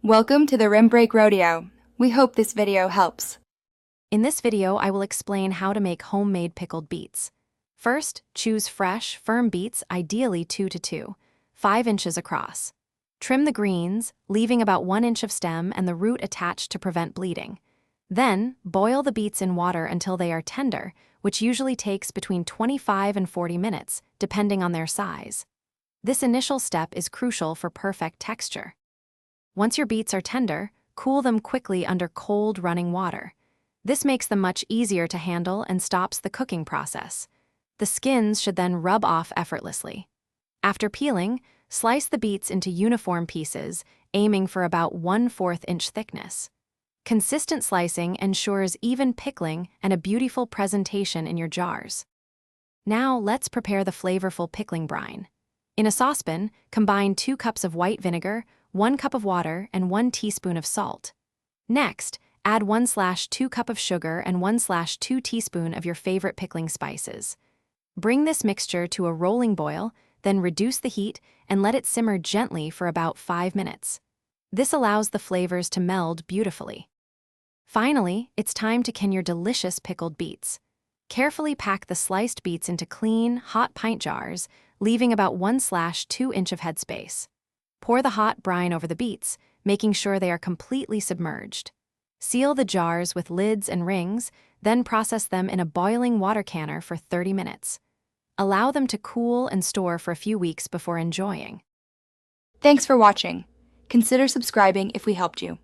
Welcome to the Rim Break Rodeo. We hope this video helps. In this video, I will explain how to make homemade pickled beets. First, choose fresh, firm beets, ideally 2 to 2, 5 inches across. Trim the greens, leaving about 1 inch of stem and the root attached to prevent bleeding. Then, boil the beets in water until they are tender, which usually takes between 25 and 40 minutes, depending on their size. This initial step is crucial for perfect texture. Once your beets are tender, cool them quickly under cold, running water. This makes them much easier to handle and stops the cooking process. The skins should then rub off effortlessly. After peeling, slice the beets into uniform pieces, aiming for about 1/4 inch thickness. Consistent slicing ensures even pickling and a beautiful presentation in your jars. Now let's prepare the flavorful pickling brine. In a saucepan, combine 2 cups of white vinegar, 1 cup of water, and 1 teaspoon of salt. Next, add 1/2 cup of sugar and 1/2 teaspoon of your favorite pickling spices. Bring this mixture to a rolling boil, then reduce the heat and let it simmer gently for about 5 minutes. This allows the flavors to meld beautifully. Finally, it's time to can your delicious pickled beets. Carefully pack the sliced beets into clean, hot pint jars, leaving about 1/2 inch of headspace. Pour the hot brine over the beets, making sure they are completely submerged. Seal the jars with lids and rings, then process them in a boiling water canner for 30 minutes. Allow them to cool and store for a few weeks before enjoying. Thanks for watching. Consider subscribing if we helped you.